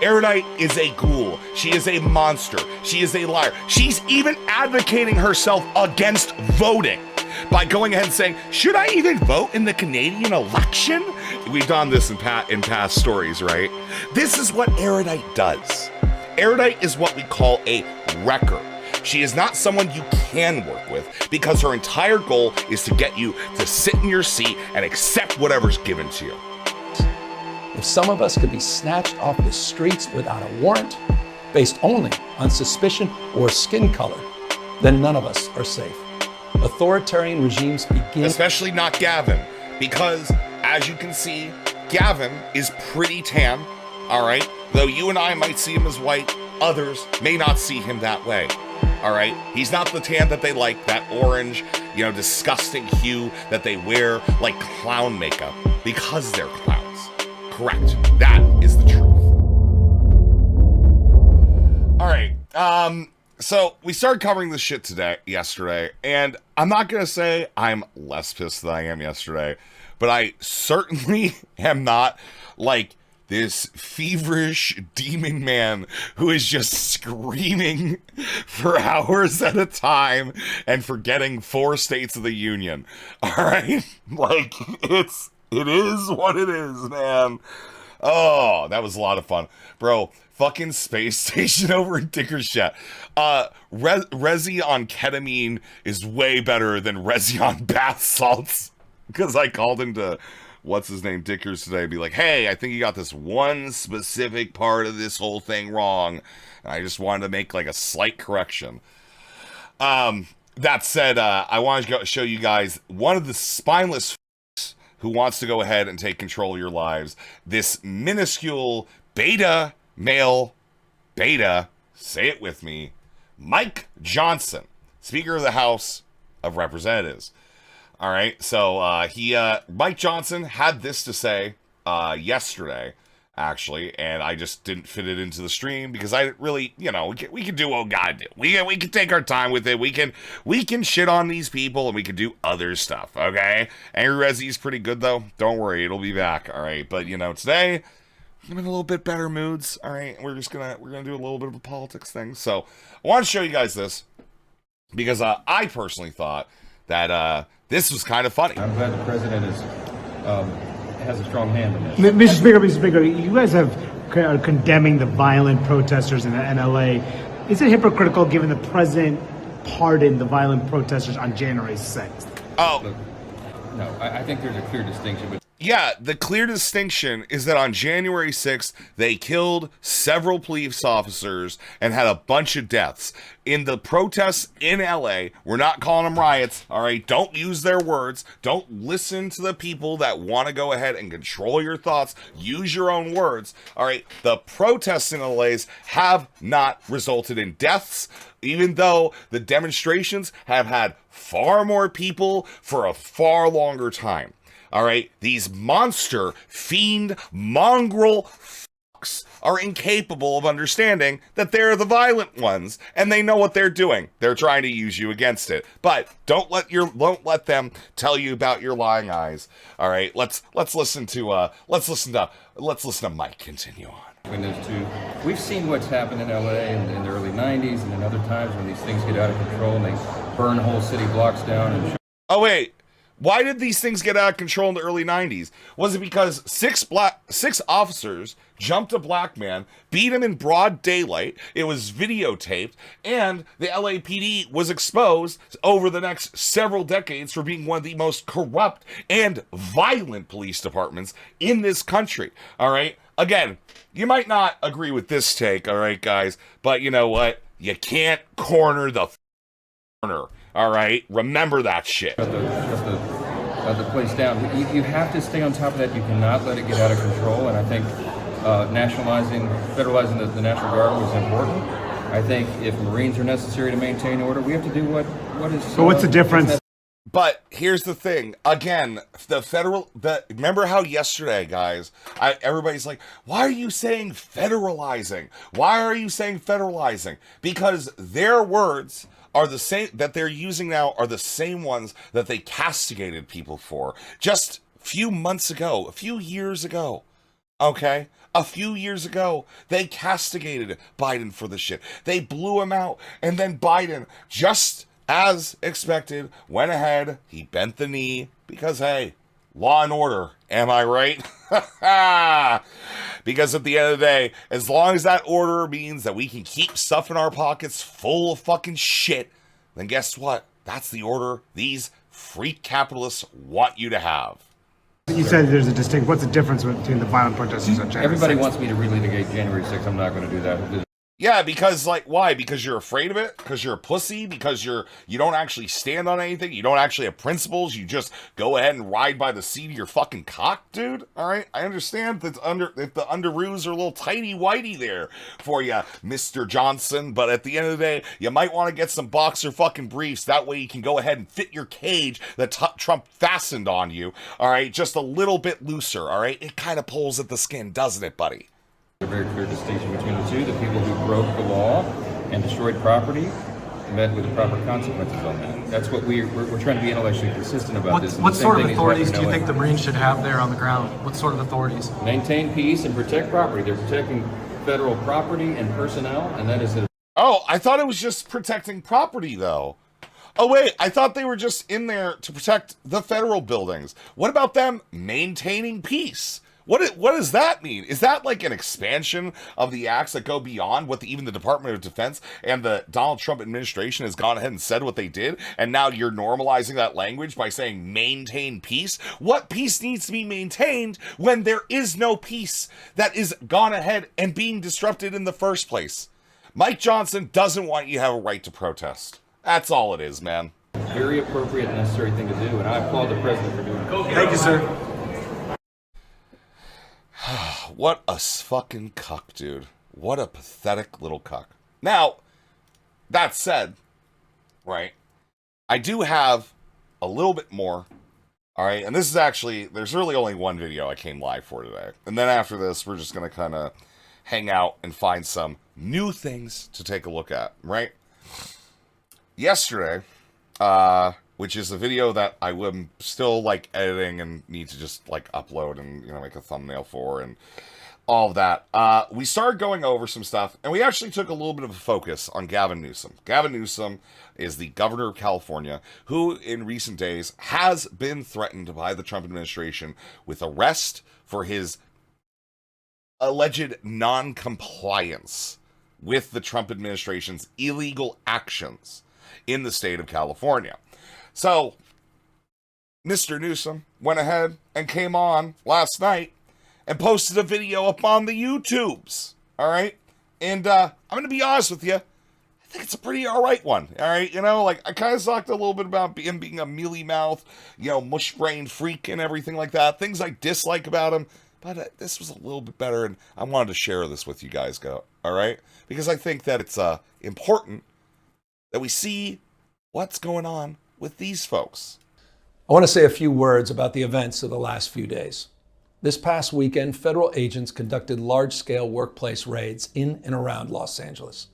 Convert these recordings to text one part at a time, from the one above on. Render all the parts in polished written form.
Erudite is a ghoul. She is a monster. She is a liar. She's even advocating herself against voting by going ahead and saying, should I even vote in the Canadian election? We've done this in past stories, right? This is what Erudite does. Erudite is what we call a wrecker. She is not someone you can work with because her entire goal is to get you to sit in your seat and accept whatever's given to you. If some of us could be snatched off the streets without a warrant, based only on suspicion or skin color, then none of us are safe. Authoritarian regimes begin... Especially not Gavin, because as you can see, Gavin is pretty tan, all right? Though you and I might see him as white, others may not see him that way, all right? He's not the tan that they like, that orange, disgusting hue that they wear like clown makeup because they're clowns. Correct. That is the truth. All right. So we started covering this shit yesterday, and I'm not going to say I'm less pissed than I am yesterday, but I certainly am not like this feverish demon man who is just screaming for hours at a time and forgetting 4 states of the union. All right? Like, it is what it is, man. Oh, that was a lot of fun. Bro, fucking space station over in Dicker's chat. Resi on ketamine is way better than Resi on bath salts. Because I called him to, Dickers today, be like, hey, I think you got this one specific part of this whole thing wrong. And I just wanted to make like a slight correction. That said, I wanted to show you guys one of the spineless who wants to go ahead and take control of your lives. This minuscule beta male, say it with me, Mike Johnson, Speaker of the House of Representatives. All right, so Mike Johnson had this to say yesterday, actually, and I just didn't fit it into the stream because I really, we can do what we gotta do. We can take our time with it. We can shit on these people and we can do other stuff. Okay, Angry Resi's pretty good though. Don't worry, it'll be back. All right, but today I'm in a little bit better moods. All right, we're gonna do a little bit of a politics thing. So I want to show you guys this because I personally thought that this was kind of funny. I'm glad the president has a strong hand in this. Mr. Speaker, you guys are condemning the violent protesters in LA. Is it hypocritical given the president pardoned the violent protesters on January 6th? Oh. Look, no, I think there's a clear distinction. Yeah, the clear distinction is that on January 6th, they killed several police officers and had a bunch of deaths. In the protests in LA, we're not calling them riots, all right? Don't use their words. Don't listen to the people that want to go ahead and control your thoughts. Use your own words, all right? The protests in LA's have not resulted in deaths, even though the demonstrations have had far more people for a far longer time. All right, these monster, fiend, mongrel fucks are incapable of understanding that they're the violent ones, and they know what they're doing. They're trying to use you against it. But don't let them tell you about your lying eyes. All right, let's listen to Mike continue on. Between those two, we've seen what's happened in LA in the early '90s and in other times when these things get out of control and they burn whole city blocks down. And oh wait. Why did these things get out of control in the early 90s? Was it because six officers jumped a black man, beat him in broad daylight, it was videotaped, and the LAPD was exposed over the next several decades for being one of the most corrupt and violent police departments in this country, all right? Again, you might not agree with this take, all right, guys, but you know what? You can't corner the corner. All right, remember that shit. Shut the place down. You have to stay on top of that. You cannot let it get out of control. And I think federalizing the National Guard was important. I think if Marines are necessary to maintain order, we have to do what is. But what's the difference? But here's the thing. Again, remember how yesterday, guys, everybody's like, why are you saying federalizing? Why are you saying federalizing? Because their words are the same that they're using now are the same ones that they castigated people for just a few years ago. Okay? A few years ago, they castigated Biden for the shit. They blew him out. And then Biden, just as expected, went ahead. He bent the knee because, hey, law and order. Am I right? Because at the end of the day, as long as that order means that we can keep stuff in our pockets full of fucking shit, then guess what? That's the order these freak capitalists want you to have. You said there's a distinct. What's the difference between the violent protesters on January 6th? Everybody wants me to relitigate January 6th. I'm not going to do that. Yeah, because, like, why? Because you're afraid of it? Because you're a pussy? Because you don't actually stand on anything? You don't actually have principles? You just go ahead and ride by the seat of your fucking cock, dude? All right? I understand that if the underoos are a little tighty-whitey there for you, Mr. Johnson, but at the end of the day, you might want to get some boxer fucking briefs. That way you can go ahead and fit your cage that Trump fastened on you, all right? Just a little bit looser, all right? It kind of pulls at the skin, doesn't it, buddy? A very clear distinction between the two. The people who broke the law and destroyed property met with the proper consequences on that. That's what we're trying to be intellectually consistent about this. What sort of authorities do you think the Marines should have there on the ground? What sort of authorities? Maintain peace and protect property. They're protecting federal property and personnel, and that is a... Oh, I thought it was just protecting property, though. Oh, wait, I thought they were just in there to protect the federal buildings. What about them maintaining peace? What does that mean? Is that like an expansion of the acts that go beyond what even the Department of Defense and the Donald Trump administration has gone ahead and said what they did, and now you're normalizing that language by saying maintain peace? What peace needs to be maintained when there is no peace that is gone ahead and being disrupted in the first place? Mike Johnson doesn't want you to have a right to protest. That's all it is, man. Very appropriate and necessary thing to do, and I applaud the president for doing it. Thank you, sir. What a fucking cuck, dude. What a pathetic little cuck. Now, that said, right, I do have a little bit more, all right? And this is actually, there's really only one video I came live for today. And then after this, we're just going to kind of hang out and find some new things to take a look at, right? Yesterday, which is a video that I am still, like, editing and need to just, like, upload and, you know, make a thumbnail for and all of that. We started going over some stuff, and we actually took a little bit of a focus on Gavin Newsom. Gavin Newsom is the governor of California, who in recent days has been threatened by the Trump administration with arrest for his alleged non-compliance with the Trump administration's illegal actions in the state of California. So, Mr. Newsom went ahead and came on last night and posted a video up on the YouTubes, all right? And I'm going to be honest with you, I think it's a pretty all right one, all right? You know, like, I kind of talked a little bit about him being a mealy-mouthed, you know, mush-brained freak and everything like that, things I dislike about him, but this was a little bit better, and I wanted to share this with you guys, all right? Because I think that it's important that we see what's going on with these folks. I want to say a few words about the events of the last few days. This past weekend, federal agents conducted large-scale workplace raids in and around Los Angeles.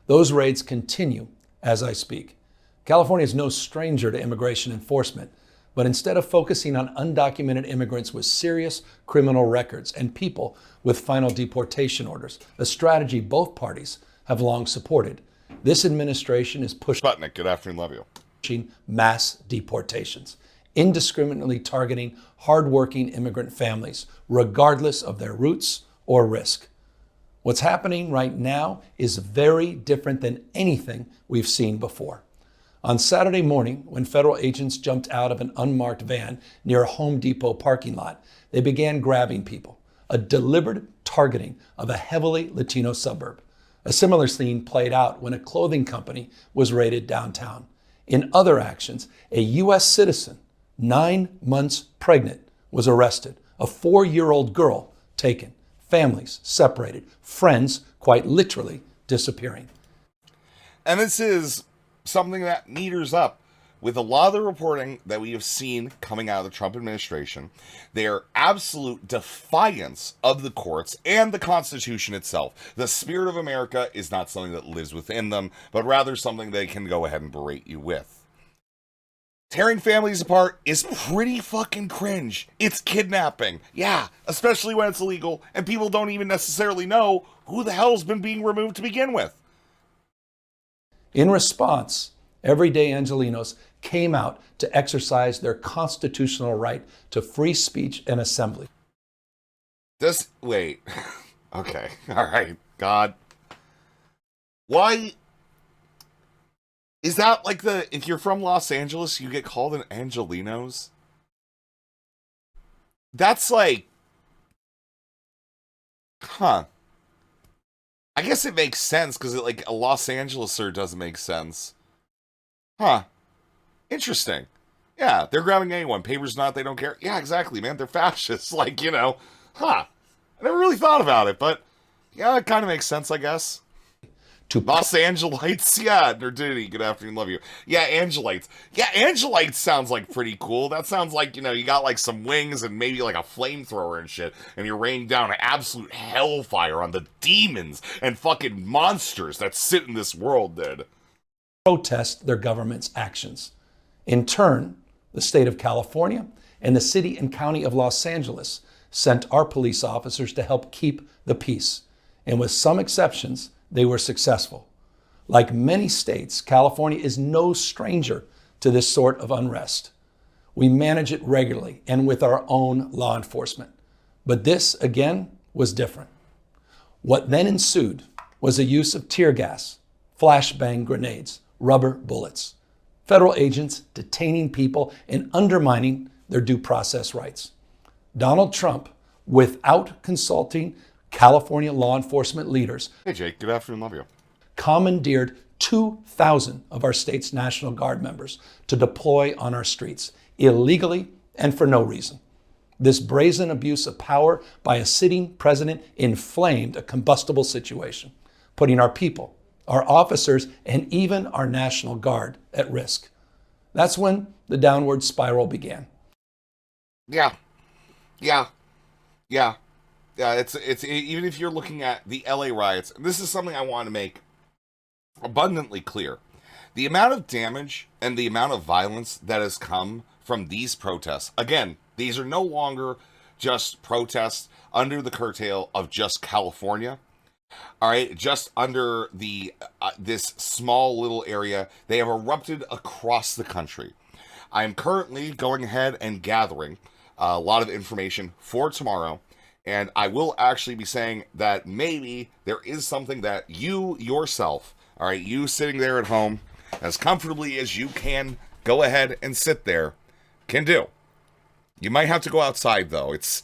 Those raids continue as I speak. California is no stranger to immigration enforcement, but instead of focusing on undocumented immigrants with serious criminal records and people with final deportation orders, a strategy both parties have long supported, this administration is pushing Sputnik, good afternoon, love you. Mass deportations, indiscriminately targeting hardworking immigrant families, regardless of their roots or risk. What's happening right now is very different than anything we've seen before. On Saturday morning, when federal agents jumped out of an unmarked van near a Home Depot parking lot, they began grabbing people, a deliberate targeting of a heavily Latino suburb. A similar scene played out when a clothing company was raided downtown. In other actions, a U.S. citizen, 9 months pregnant, was arrested. A 4-year-old girl taken. Families separated. Friends quite literally disappearing. And this is something that meters up with a lot of the reporting that we have seen coming out of the Trump administration, their absolute defiance of the courts and the Constitution itself. The spirit of America is not something that lives within them, but rather something they can go ahead and berate you with. tearing families apart is pretty fucking cringe. It's kidnapping. Yeah, especially when it's illegal and people don't even necessarily know who the hell's been being removed to begin with. In response, everyday Angelenos came out to exercise their constitutional right to free speech and assembly. Wait. Okay. All right. God. Why? Is that like if you're from Los Angeles, you get called an Angelenos? That's like, huh. I guess it makes sense because like a Los Angeleser doesn't make sense. Huh. Interesting. Yeah, they're grabbing anyone. Papers not, they don't care. Yeah, exactly, man. They're fascists. Like, huh. I never really thought about it, but yeah, it kind of makes sense, I guess. Los Angelites, yeah, Nerdini, good afternoon, love you. Yeah, Angelites. Yeah, Angelites sounds like pretty cool. That sounds like, you got like some wings and maybe like a flamethrower and shit, and you're raining down absolute hellfire on the demons and fucking monsters that sit in this world, dude. Protest their government's actions. In turn, the state of California and the city and county of Los Angeles sent our police officers to help keep the peace. And with some exceptions, they were successful. Like many states, California is no stranger to this sort of unrest. We manage it regularly and with our own law enforcement. But this, again, was different. What then ensued was the use of tear gas, flashbang grenades, rubber bullets, federal agents detaining people and undermining their due process rights. Donald Trump, without consulting California law enforcement leaders, hey Jake, good afternoon, love you, commandeered 2,000 of our state's National Guard members to deploy on our streets, illegally and for no reason. This brazen abuse of power by a sitting president inflamed a combustible situation, putting our people, our officers, and even our National Guard at risk. That's when the downward spiral began. Yeah. It's even if you're looking at the LA riots, this is something I want to make abundantly clear. The amount of damage and the amount of violence that has come from these protests, again, these are no longer just protests under the curtail of just California. All right, just under the this small little area, they have erupted across the country. I am currently going ahead and gathering a lot of information for tomorrow, and I will actually be saying that maybe there is something that you yourself, all right, you sitting there at home, as comfortably as you can go ahead and sit there, can do. You might have to go outside, though. It's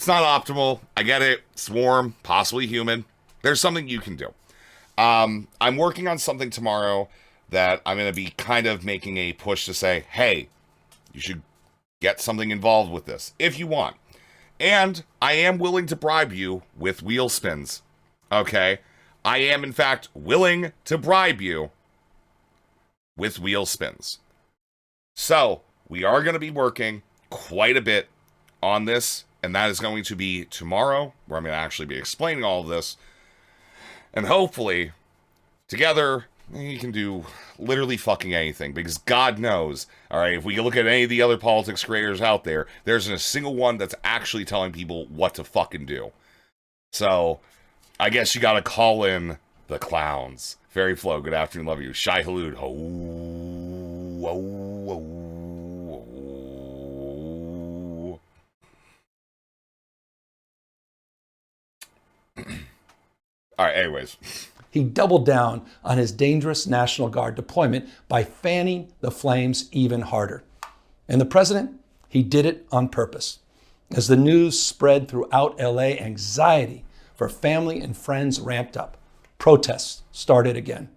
not optimal. I get it. It's warm, possibly humid. There's something you can do. I'm working on something tomorrow that I'm going to be kind of making a push to say, hey, you should get something involved with this if you want. And I am willing to bribe you with wheel spins. Okay? I am, in fact, willing to bribe you with wheel spins. So, we are going to be working quite a bit on this, and that is going to be tomorrow, where I'm going to actually be explaining all of this. And hopefully, together, you can do literally fucking anything, because God knows, all right, if we look at any of the other politics creators out there, there isn't a single one that's actually telling people what to fucking do. So, I guess you gotta call in the clowns. Fairy Flow, good afternoon, love you. Shai Halud, All right, anyways. He doubled down on his dangerous National Guard deployment by fanning the flames even harder. And the president, he did it on purpose. As the news spread throughout LA, anxiety for family and friends ramped up. Protests started again.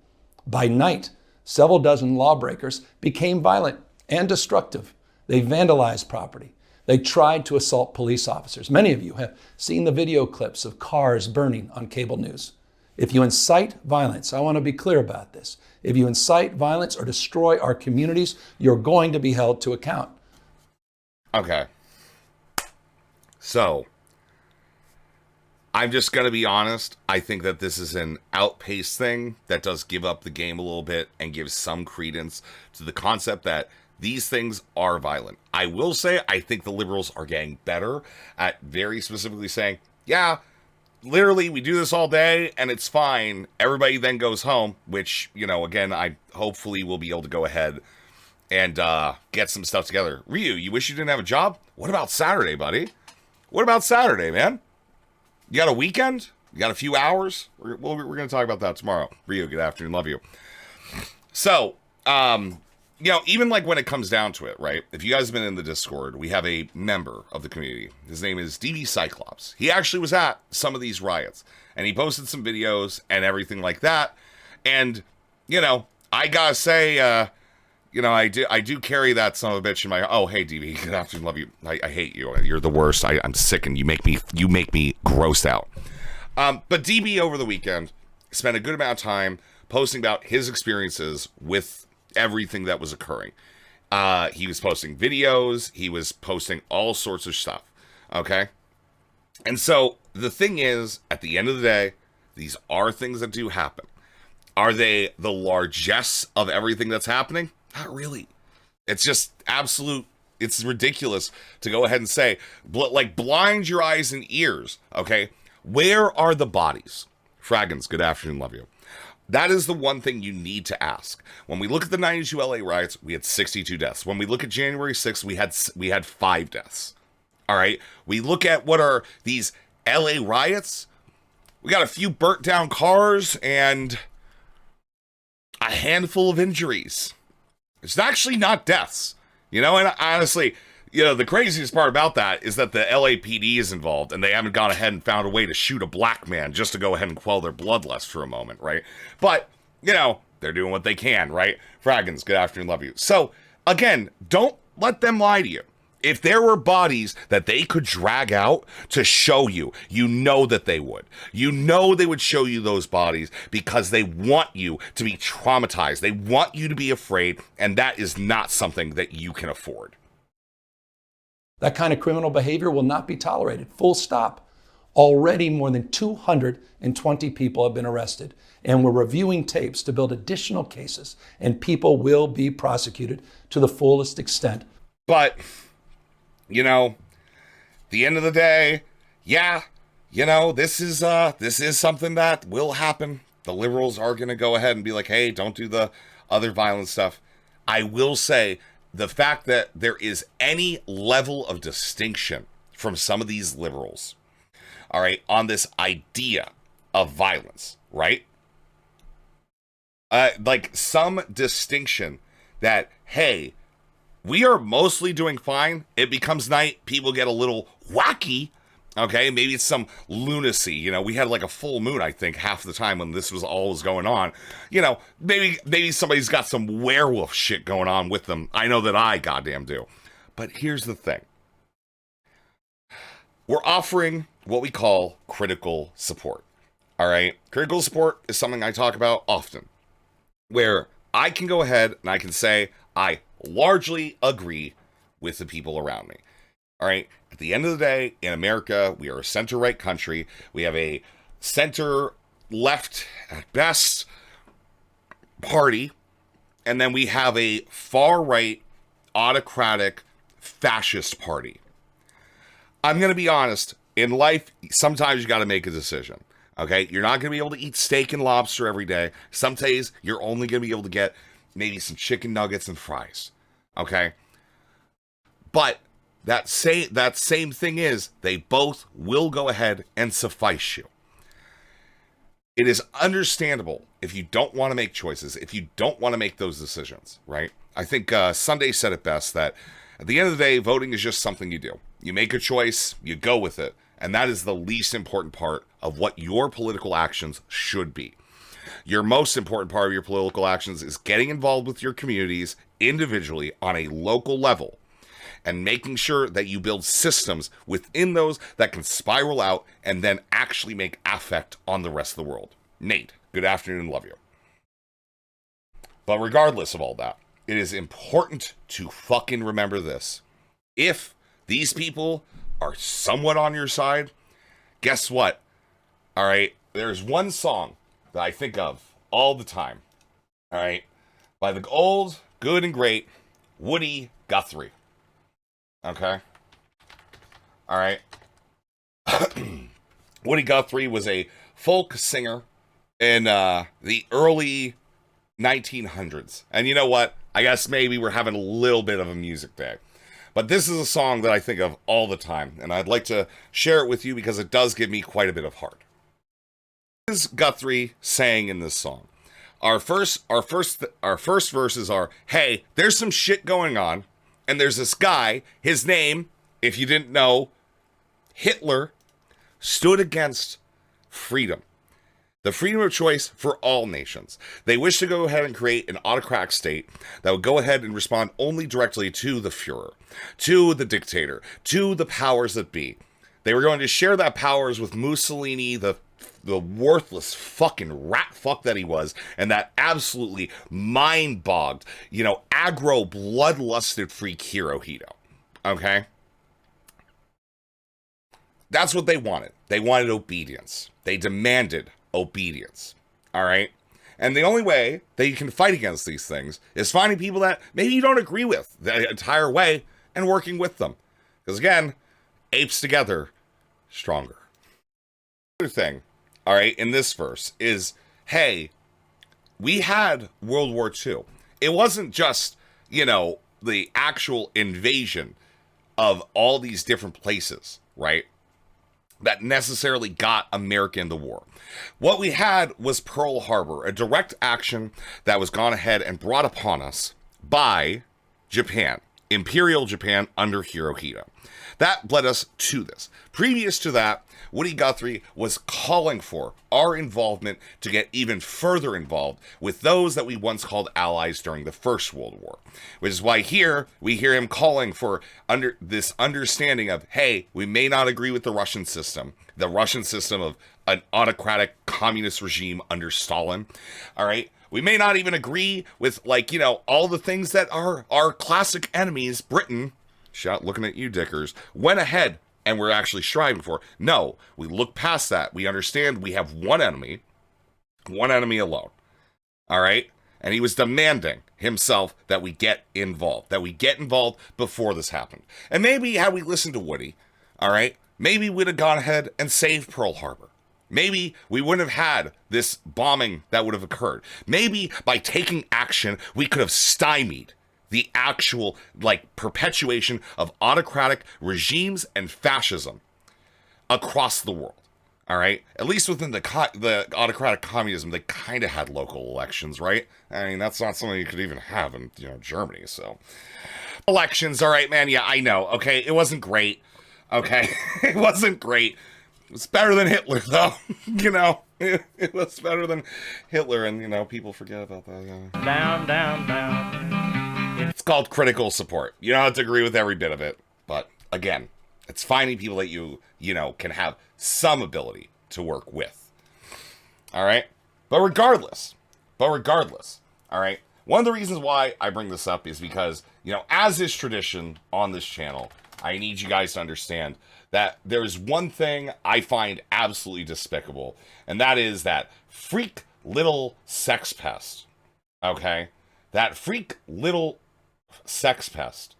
By night, several dozen lawbreakers became violent and destructive. They vandalized property. They tried to assault police officers. Many of you have seen the video clips of cars burning on cable news. If you incite violence, I want to be clear about this. If you incite violence or destroy our communities, you're going to be held to account. Okay. So, I'm just going to be honest. I think that this is an outpaced thing that does give up the game a little bit and gives some credence to the concept that these things are violent. I will say, I think the liberals are getting better at very specifically saying, yeah, literally, we do this all day and it's fine. Everybody then goes home, which, you know, again, I hopefully will be able to go ahead and get some stuff together. Ryu, you wish you didn't have a job? What about Saturday, buddy? What about Saturday, man? You got a weekend? You got a few hours? We're going to talk about that tomorrow. Ryu, good afternoon. Love you. So, you know, even like when it comes down to it, right? If you guys have been in the Discord, we have a member of the community. His name is DB Cyclops. He actually was at some of these riots, and he posted some videos and everything like that. And, you know, I gotta say, you know, I do carry that son of a bitch in my. Oh, hey, DB, good afternoon, love you. I hate you. You're the worst. I'm sick, and you make me grossed out. But DB over the weekend spent a good amount of time posting about his experiences with everything that was occurring. He was posting videos. He was posting all sorts of stuff. Okay. And so the thing is, at the end of the day, these are things that do happen. Are they the largesse of everything that's happening? Not really. It's just absolute. It's ridiculous to go ahead and say, like, blind your eyes and ears. Okay. Where are the bodies? Fraggins, good afternoon. Love you. That is the one thing you need to ask. When we look at the 92 LA riots, we had 62 deaths. When we look at January 6th, we had 5 deaths. All right. We look at what are these LA riots. We got a few burnt down cars and a handful of injuries. It's actually not deaths, you know. And honestly, you know, the craziest part about that is that the LAPD is involved and they haven't gone ahead and found a way to shoot a black man just to go ahead and quell their bloodlust for a moment, right? But, you know, they're doing what they can, right? Fraggins, good afternoon, love you. So, again, don't let them lie to you. If there were bodies that they could drag out to show you, you know that they would. You know they would show you those bodies because they want you to be traumatized. They want you to be afraid, and that is not something that you can afford. That kind of criminal behavior will not be tolerated. Full stop. Already more than 220 people have been arrested, and we're reviewing tapes to build additional cases, and people will be prosecuted to the fullest extent. But, you know, the end of the day, yeah, you know, this is something that will happen. The liberals are going to go ahead and be like, hey, don't do the other violent stuff. I will say, the fact that there is any level of distinction from some of these liberals, all right, on this idea of violence, right? Like some distinction that, hey, we are mostly doing fine. It becomes night. People get a little wacky. Okay, maybe it's some lunacy. You know, we had like a full moon, I think, half the time when this was all was going on. You know, maybe somebody's got some werewolf shit going on with them. I know that I goddamn do. But here's the thing. We're offering what we call critical support. All right? Critical support is something I talk about often, where I can go ahead and I can say I largely agree with the people around me. All right? At the end of the day, in America, we are a center-right country. We have a center-left, at best, party. And then we have a far-right, autocratic, fascist party. I'm going to be honest. In life, sometimes you got to make a decision. Okay? You're not going to be able to eat steak and lobster every day. Some days, you're only going to be able to get maybe some chicken nuggets and fries. Okay? But that same thing is, they both will go ahead and suffice you. It is understandable if you don't want to make choices, if you don't want to make those decisions, right? I think Sunday said it best that at the end of the day, voting is just something you do. You make a choice, you go with it, and that is the least important part of what your political actions should be. Your most important part of your political actions is getting involved with your communities individually on a local level and making sure that you build systems within those that can spiral out and then actually make effect on the rest of the world. Nate, good afternoon and love you. But regardless of all that, it is important to fucking remember this. If these people are somewhat on your side, guess what? All right, there's one song that I think of all the time. All right, by the old, good and great Woody Guthrie. Okay? All right? Woody Guthrie was a folk singer in the early 1900s. And you know what? I guess maybe we're having a little bit of a music day. But this is a song that I think of all the time, and I'd like to share it with you because it does give me quite a bit of heart. What is Guthrie saying in this song? Our first verses are, hey, there's some shit going on, and there's this guy, his name, if you didn't know, Hitler, stood against freedom. The freedom of choice for all nations. They wish to go ahead and create an autocratic state that would go ahead and respond only directly to the Fuhrer, to the dictator, to the powers that be. They were going to share that powers with Mussolini, the worthless fucking rat fuck that he was, and that absolutely mind-bogged, aggro, bloodlusted freak Hirohito. Okay? That's what they wanted. They wanted obedience. They demanded obedience. All right? And the only way that you can fight against these things is finding people that maybe you don't agree with the entire way and working with them. Because again, apes together, stronger. Other thing, all right, in this verse is, hey, we had World War II. It wasn't just, the actual invasion of all these different places, right, that necessarily got America in the war. What we had was Pearl Harbor, a direct action that was gone ahead and brought upon us by Japan, Imperial Japan under Hirohito. That led us to this. Previous to that, Woody Guthrie was calling for our involvement to get even further involved with those that we once called allies during the First World War. Which is why here we hear him calling for this understanding of, hey, we may not agree with the Russian system of an autocratic communist regime under Stalin. All right. We may not even agree with, all the things that our classic enemies, Britain, looking at you dickers, went ahead and we're actually striving for. No, we look past that. We understand we have one enemy alone. All right? And he was demanding himself that we get involved, before this happened. And maybe had we listened to Woody, all right, maybe we'd have gone ahead and saved Pearl Harbor. Maybe we wouldn't have had this bombing that would have occurred. Maybe by taking action, we could have stymied the actual, perpetuation of autocratic regimes and fascism across the world. All right? At least within the autocratic communism, they kind of had local elections, right? I mean, that's not something you could even have in, Germany, so. Elections, all right, man, yeah, I know, okay? It wasn't great, okay? It wasn't great. It's better than Hitler, though. It was better than Hitler, and, people forget about that. Yeah. Down, down, down. It's called critical support. You don't have to agree with every bit of it. But, again, it's finding people that you can have some ability to work with. All right? But regardless, all right, one of the reasons why I bring this up is because, as is tradition on this channel, I need you guys to understand that there's one thing I find absolutely despicable, and that is that freak little sex pest, okay? That freak little sex pest,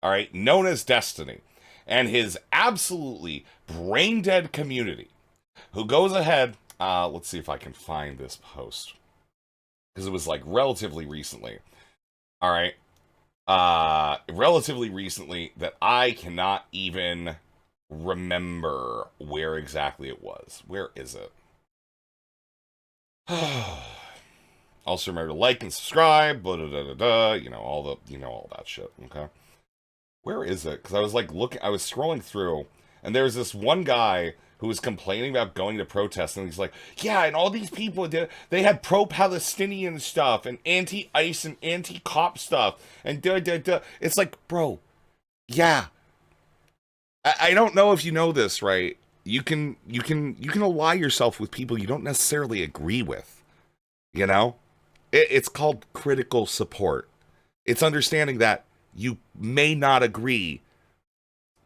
all right, known as Destiny, and his absolutely brain-dead community, who goes ahead, let's see if I can find this post, because it was, relatively recently, all right? Relatively recently that I cannot even remember where exactly it was. Where is it? Also remember to like and subscribe, blah, blah, blah, blah, blah, all that shit, okay? Where is it? Because I was I was scrolling through, and there's this one guy who was complaining about going to protests, and he's like, yeah, and all these people, they had pro-Palestinian stuff, and anti-ICE and anti-cop stuff, and da-da-da. It's like, bro, yeah. I don't know if you know this, right? You can ally yourself with people you don't necessarily agree with, It's called critical support. It's understanding that you may not agree,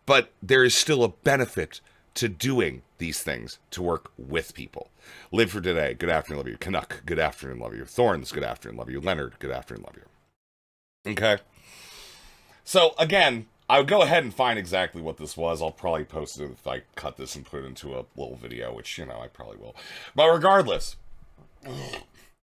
but there is still a benefit to doing these things to work with people. Live for today. Good afternoon, love you. Canuck, good afternoon, love you. Thorns, good afternoon, love you. Leonard, good afternoon, love you. Okay? So again, I would go ahead and find exactly what this was. I'll probably post it if I cut this and put it into a little video, which, I probably will. But regardless,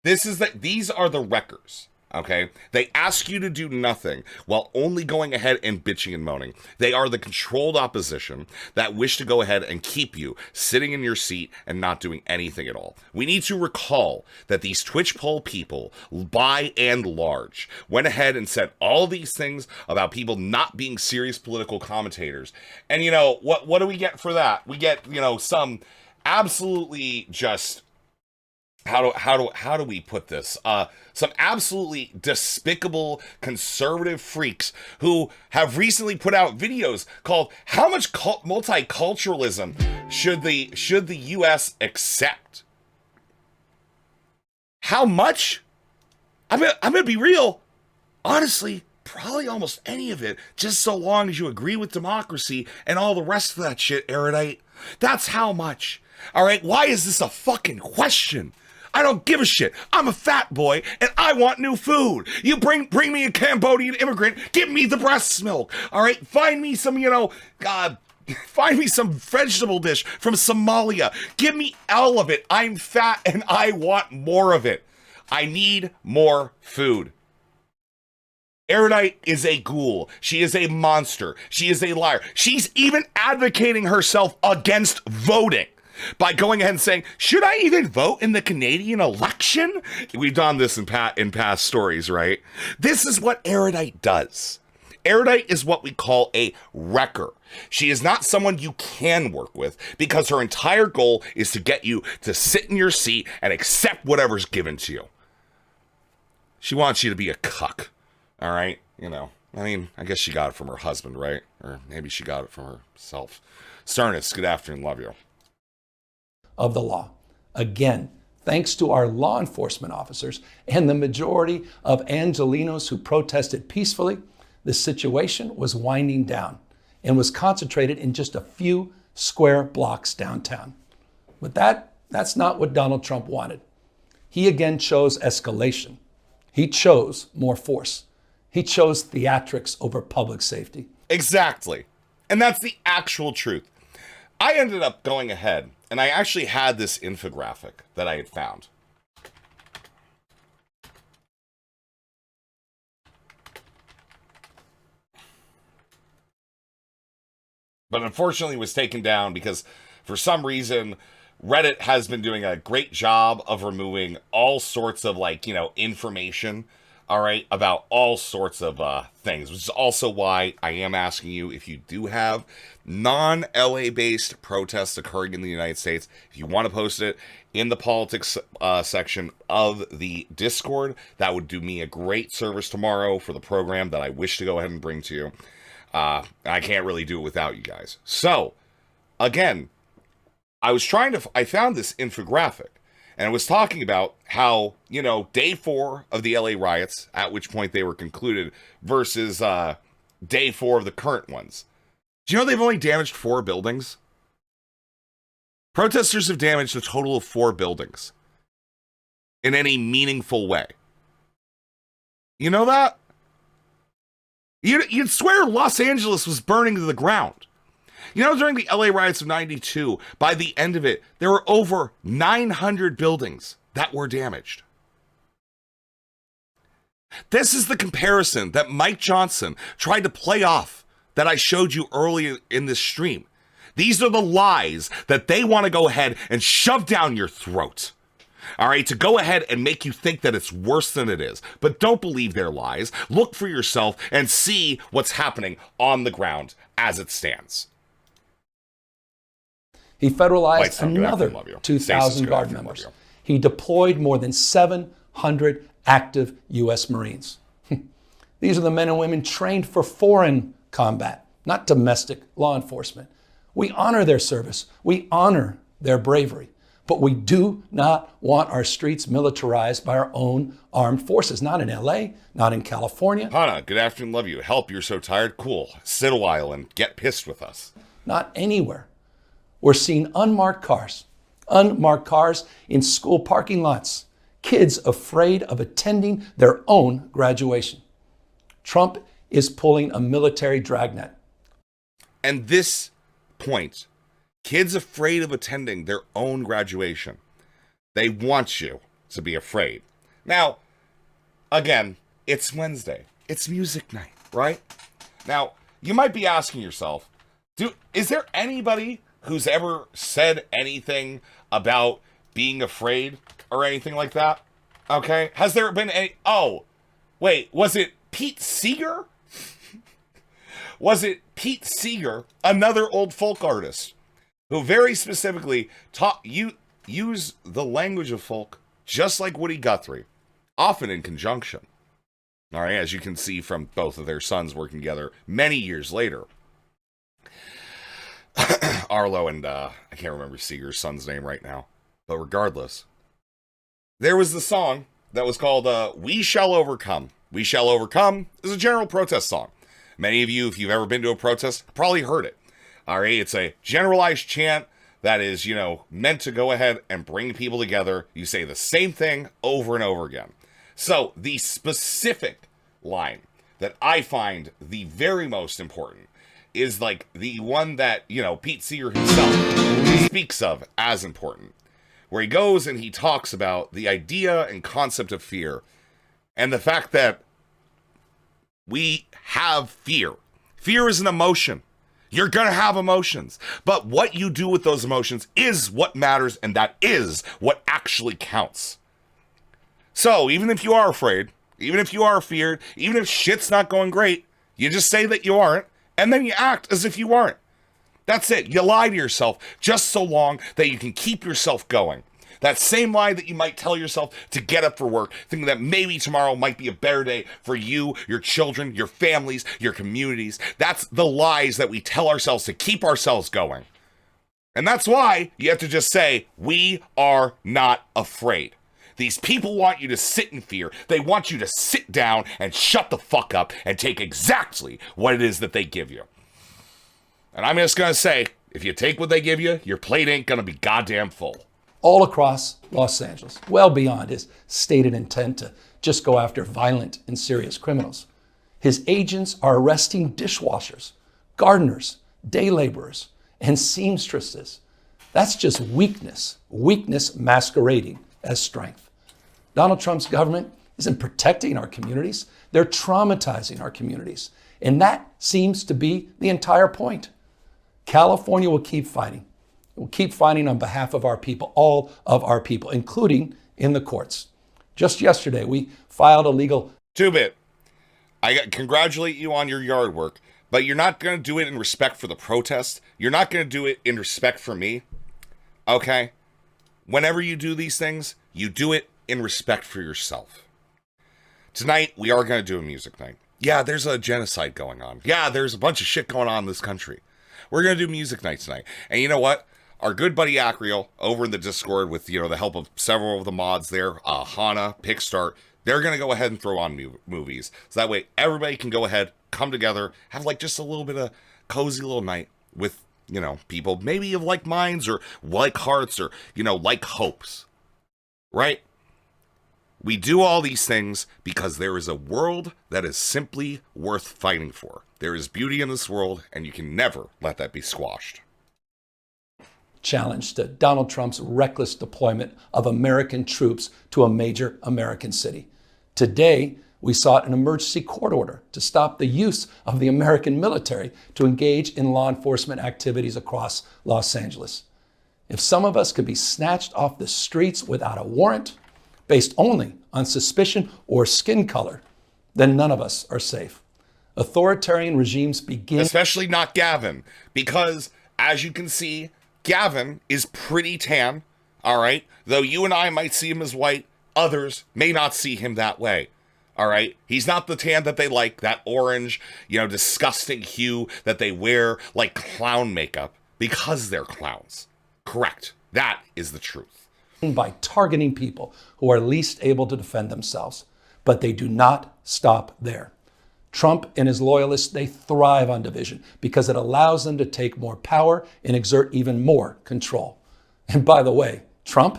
these are the wreckers. Okay? They ask you to do nothing while only going ahead and bitching and moaning. They are the controlled opposition that wish to go ahead and keep you sitting in your seat and not doing anything at all. We need to recall that these Twitch poll people, by and large, went ahead and said all these things about people not being serious political commentators. And what do we get for that? We get, some absolutely just how do we put this? Some absolutely despicable conservative freaks who have recently put out videos called "How much multiculturalism should the U.S. accept?" How much? I'm gonna be real. Honestly, probably almost any of it, just so long as you agree with democracy and all the rest of that shit, Erudite. That's how much. All right. Why is this a fucking question? I don't give a shit. I'm a fat boy and I want new food. You bring me a Cambodian immigrant, give me the breast milk. All right, find me some, find me some vegetable dish from Somalia. Give me all of it. I'm fat and I want more of it. I need more food. Erudite is a ghoul. She is a monster. She is a liar. She's even advocating herself against voting by going ahead and saying, should I even vote in the Canadian election? We've done this in past stories, right? This is what Erudite does. Erudite is what we call a wrecker. She is not someone you can work with because her entire goal is to get you to sit in your seat and accept whatever's given to you. She wants you to be a cuck, all right? I guess she got it from her husband, right? Or maybe she got it from herself. Cernus, good afternoon, love you. Of the law. Again, thanks to our law enforcement officers and the majority of Angelenos who protested peacefully, the situation was winding down and was concentrated in just a few square blocks downtown. But that's not what Donald Trump wanted. He again chose escalation. He chose more force. He chose theatrics over public safety. Exactly. And that's the actual truth. I ended up going ahead and I actually had this infographic that I had found. But unfortunately it was taken down because for some reason Reddit has been doing a great job of removing all sorts of information, all right, about all sorts of things, which is also why I am asking you, if you do have non-LA based protests occurring in the United States, if you want to post it in the politics section of the Discord, that would do me a great service tomorrow for the program that I wish to go ahead and bring to you. I can't really do it without you guys. So, again, I found this infographic. And it was talking about how, day 4 of the LA riots, at which point they were concluded, versus day 4 of the current ones. Do you know they've only damaged 4 buildings? Protesters have damaged a total of 4 buildings in any meaningful way. You know that? You'd swear Los Angeles was burning to the ground. During the LA riots of 92, by the end of it, there were over 900 buildings that were damaged. This is the comparison that Mike Johnson tried to play off that I showed you earlier in this stream. These are the lies that they want to go ahead and shove down your throat. All right, to go ahead and make you think that it's worse than it is. But don't believe their lies. Look for yourself and see what's happening on the ground as it stands. He federalized another 2,000 Guard members. He deployed more than 700 active U.S. Marines. These are the men and women trained for foreign combat, not domestic law enforcement. We honor their service. We honor their bravery. But we do not want our streets militarized by our own armed forces. Not in L.A., not in California. Hannah, good afternoon, love you. Help, you're so tired. Cool. Sit a while and get pissed with us. Not anywhere. We're seeing unmarked cars in school parking lots, kids afraid of attending their own graduation. Trump is pulling a military dragnet. And this point, kids afraid of attending their own graduation. They want you to be afraid. Now, again, it's Wednesday. It's music night, right? Now, you might be asking yourself, is there anybody who's ever said anything about being afraid or anything like that? Okay? Has there been any... Oh, wait, was it Pete Seeger? Was it Pete Seeger, another old folk artist, who very specifically use the language of folk just like Woody Guthrie, often in conjunction. All right, as you can see from both of their sons working together many years later. Arlo and, I can't remember Seeger's son's name right now. But regardless, there was the song that was called We Shall Overcome. We Shall Overcome is a general protest song. Many of you, if you've ever been to a protest, probably heard it. All right, it's a generalized chant that is, meant to go ahead and bring people together. You say the same thing over and over again. So the specific line that I find the very most important is like the one that, Pete Seeger himself speaks of as important, where he goes and he talks about the idea and concept of fear and the fact that we have fear. Fear is an emotion. You're going to have emotions, but what you do with those emotions is what matters, and that is what actually counts. So even if you are afraid, even if you are feared, even if shit's not going great, you just say that you aren't, and then you act as if you aren't. That's it. You lie to yourself just so long that you can keep yourself going. That same lie that you might tell yourself to get up for work, thinking that maybe tomorrow might be a better day for you, your children, your families, your communities. That's the lies that we tell ourselves to keep ourselves going. And that's why you have to just say, we are not afraid. These people want you to sit in fear. They want you to sit down and shut the fuck up and take exactly what it is that they give you. And I'm just going to say, if you take what they give you, your plate ain't going to be goddamn full. All across Los Angeles, well beyond his stated intent to just go after violent and serious criminals. His agents are arresting dishwashers, gardeners, day laborers, and seamstresses. That's just weakness masquerading as strength. Donald Trump's government isn't protecting our communities, they're traumatizing our communities. And that seems to be the entire point. California will keep fighting. We'll keep fighting on behalf of our people, all of our people, including in the courts. Just yesterday, we filed a legal... Two-bit, I congratulate you on your yard work, but you're not going to do it in respect for the protest. You're not going to do it in respect for me. Okay? Whenever you do these things, you do it in respect for yourself. Tonight, we are going to do a music night. Yeah, there's a genocide going on. Yeah, there's a bunch of shit going on in this country. We're going to do music night tonight. And you know what? Our good buddy Acreal over in the Discord with, the help of several of the mods there, Hana, Pickstart, they're going to go ahead and throw on movies. So that way everybody can go ahead, come together, have like just a little bit of cozy little night with, people maybe of like minds or like hearts or, like hopes. Right? We do all these things because there is a world that is simply worth fighting for. There is beauty in this world, and you can never let that be squashed. Challenge to Donald Trump's reckless deployment of American troops to a major American city. Today, we sought an emergency court order to stop the use of the American military to engage in law enforcement activities across Los Angeles. If some of us could be snatched off the streets without a warrant, based only on suspicion or skin color, then none of us are safe. Authoritarian regimes begin... Especially not Gavin, because as you can see, Gavin is pretty tan, all right? Though you and I might see him as white, others may not see him that way, all right? He's not the tan that they like, that orange, disgusting hue that they wear like clown makeup because they're clowns. Correct. That is the truth. By targeting people who are least able to defend themselves. But they do not stop there. Trump and his loyalists, they thrive on division because it allows them to take more power and exert even more control. And by the way, Trump,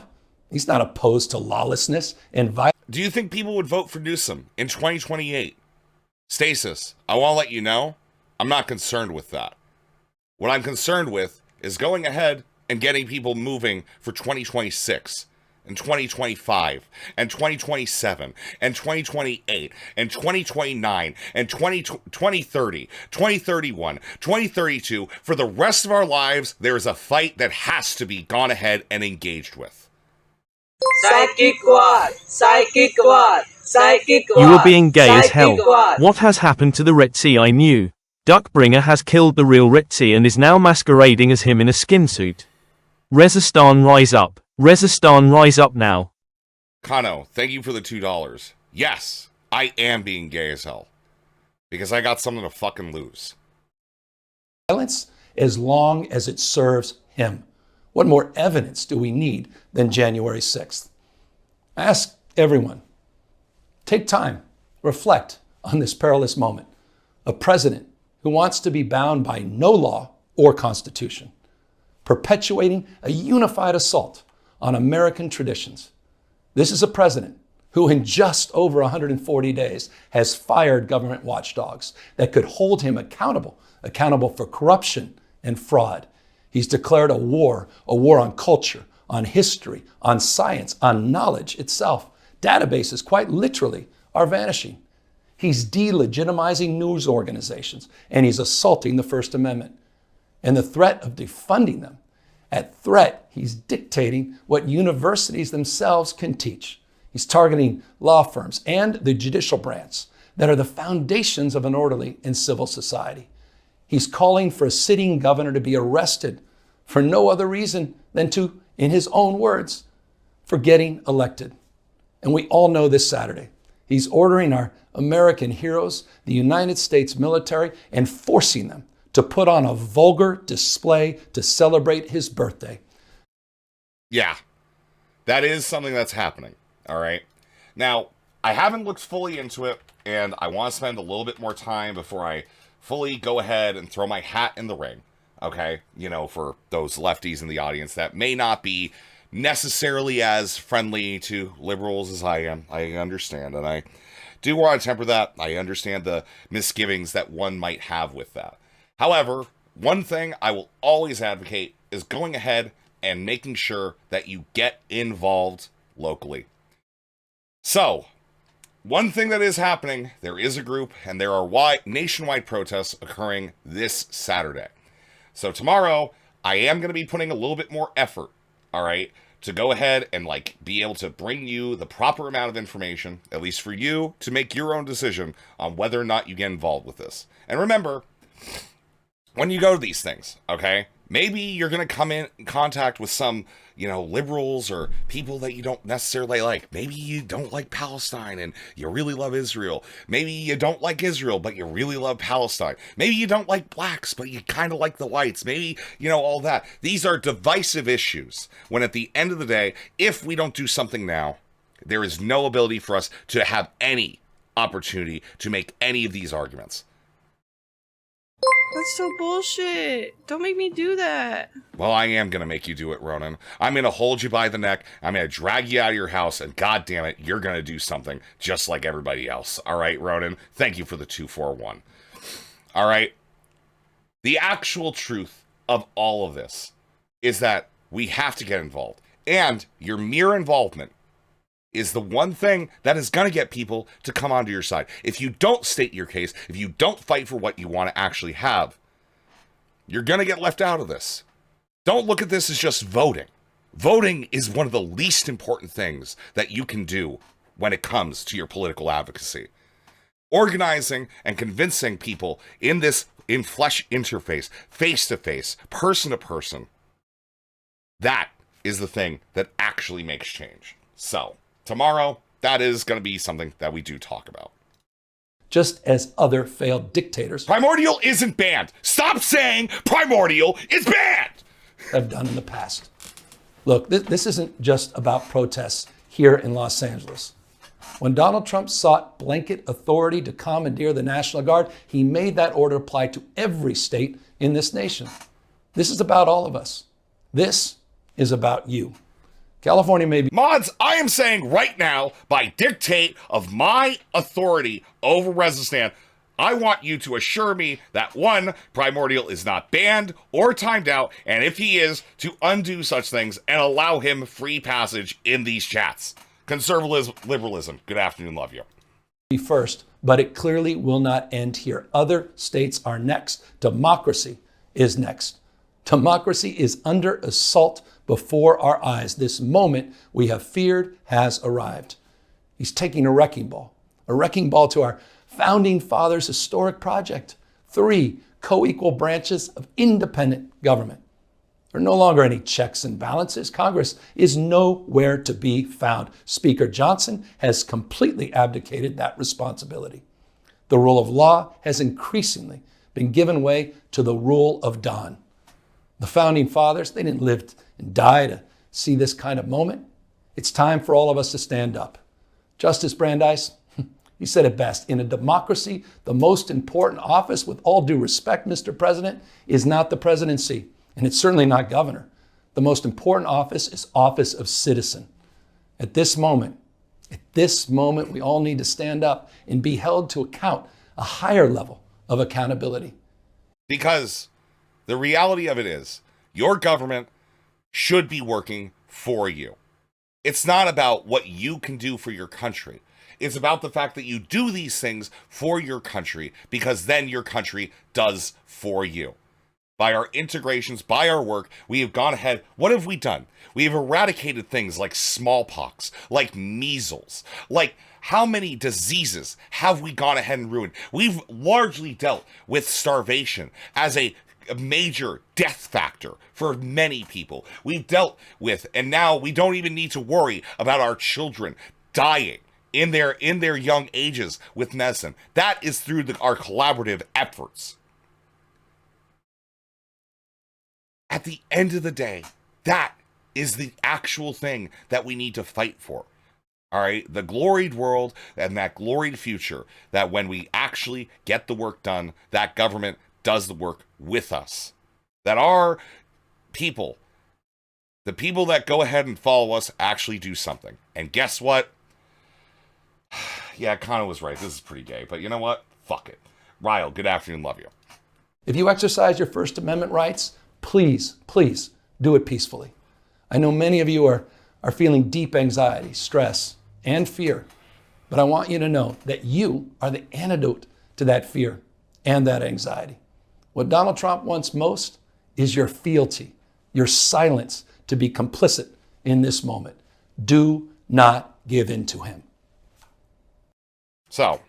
he's not opposed to lawlessness and violence. Do you think people would vote for Newsom in 2028? Stasis, I want to let you know, I'm not concerned with that. What I'm concerned with is going ahead and getting people moving for 2026 and 2025 and 2027 and 2028 and 2029 and 2030, 2031, 2032. For the rest of our lives, there is a fight that has to be gone ahead and engaged with. Psychic Ward! Psychic Ward! Psychic Ward! You are being gay as hell. Psychic Ward! What has happened to the Ritzy I knew? Duckbringer has killed the real Ritzy and is now masquerading as him in a skin suit. Rezistan, rise up. Rezistan, rise up now. Kano, thank you for the $2. Yes, I am being gay as hell. Because I got something to fucking lose. Violence as long as it serves him. What more evidence do we need than January 6th? Ask everyone. Take time, reflect on this perilous moment. A president who wants to be bound by no law or constitution, perpetuating a unified assault on American traditions. This is a president who in just over 140 days has fired government watchdogs that could hold him accountable for corruption and fraud. He's declared a war on culture, on history, on science, on knowledge itself. Databases, quite literally, are vanishing. He's delegitimizing news organizations, and he's assaulting the First Amendment. And the threat of defunding them, at threat, he's dictating what universities themselves can teach. He's targeting law firms and the judicial branch that are the foundations of an orderly and civil society. He's calling for a sitting governor to be arrested for no other reason than to, in his own words, for getting elected. And we all know this Saturday, he's ordering our American heroes, the United States military, and forcing them to put on a vulgar display to celebrate his birthday. Yeah, that is something that's happening, all right? Now, I haven't looked fully into it, and I want to spend a little bit more time before I fully go ahead and throw my hat in the ring, okay? You know, for those lefties in the audience that may not be necessarily as friendly to liberals as I am. I understand, and I do want to temper that. I understand the misgivings that one might have with that. However, one thing I will always advocate is going ahead and making sure that you get involved locally. So, one thing that is happening, there is a group, and there are nationwide protests occurring this Saturday. So tomorrow, I am going to be putting a little bit more effort, all right, to go ahead and be able to bring you the proper amount of information, at least for you, to make your own decision on whether or not you get involved with this. And remember, when you go to these things, okay, maybe you're going to come in contact with some, liberals or people that you don't necessarily like. Maybe you don't like Palestine and you really love Israel. Maybe you don't like Israel, but you really love Palestine. Maybe you don't like blacks, but you kind of like the whites. Maybe, all that. These are divisive issues when at the end of the day, if we don't do something now, there is no ability for us to have any opportunity to make any of these arguments. That's so bullshit. Don't make me do that. Well, I am going to make you do it, Ronan. I'm going to hold you by the neck. I'm going to drag you out of your house, and God damn it, you're going to do something just like everybody else. All right, Ronan? Thank you for the 241. All right? The actual truth of all of this is that we have to get involved. And your mere involvement is the one thing that is going to get people to come onto your side. If you don't state your case, if you don't fight for what you want to actually have, you're going to get left out of this. Don't look at this as just voting. Voting is one of the least important things that you can do when it comes to your political advocacy. Organizing and convincing people in flesh interface, face-to-face, person-to-person, that is the thing that actually makes change. So, tomorrow, that is going to be something that we do talk about. Just as other failed dictators Primordial isn't banned. Stop saying Primordial is banned! have done in the past. Look, this isn't just about protests here in Los Angeles. When Donald Trump sought blanket authority to commandeer the National Guard, he made that order apply to every state in this nation. This is about all of us. This is about you. California may be... Mods, I am saying right now, by dictate of my authority over Rezistan, I want you to assure me that, one, Primordial is not banned or timed out, and if he is, to undo such things and allow him free passage in these chats. Conservatism, liberalism. Good afternoon, love you. First, but it clearly will not end here. Other states are next. Democracy is next. Democracy is under assault before our eyes. This moment we have feared has arrived. He's taking a wrecking ball to our founding fathers' historic project. 3 co-equal branches of independent government. There are no longer any checks and balances. Congress is nowhere to be found. Speaker Johnson has completely abdicated that responsibility. The rule of law has increasingly been given way to the rule of Don. The founding fathers, they didn't live and die to see this kind of moment. It's time for all of us to stand up. Justice Brandeis, he said it best. In a democracy, the most important office, with all due respect, Mr. President, is not the presidency, and it's certainly not governor. The most important office is office of citizen. At this moment, we all need to stand up and be held to account, a higher level of accountability. Because the reality of it is, your government should be working for you. It's not about what you can do for your country. It's about the fact that you do these things for your country, because then your country does for you. By our integrations, by our work, we have gone ahead. What have we done? We have eradicated things like smallpox, like measles, like how many diseases have we gone ahead and ruined? We've largely dealt with starvation as a major death factor for many people. We've dealt with, and now we don't even need to worry about our children dying in their young ages with medicine. That is through our collaborative efforts. At the end of the day, that is the actual thing that we need to fight for. All right, the gloried world and that gloried future, that when we actually get the work done, that government does the work with us. That our people, the people that go ahead and follow us, actually do something. And guess what? Yeah, Connor was right. This is pretty gay, but you know what? Fuck it. Ryle, good afternoon. Love you. If you exercise your First Amendment rights, please do it peacefully. I know many of you are feeling deep anxiety, stress, and fear, but I want you to know that you are the antidote to that fear and that anxiety. What Donald Trump wants most is your fealty, your silence to be complicit in this moment. Do not give in to him. So,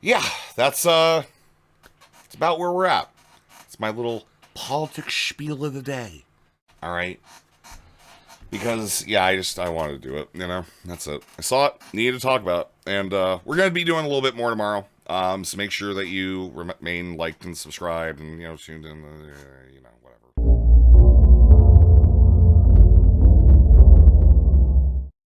yeah, that's it's about where we're at. It's my little politics spiel of the day. All right. Because, yeah, I wanted to do it, you know, that's it. I saw it, needed to talk about it, and we're going to be doing a little bit more tomorrow, so make sure that you remain liked and subscribed and, you know, tuned in, you know, whatever.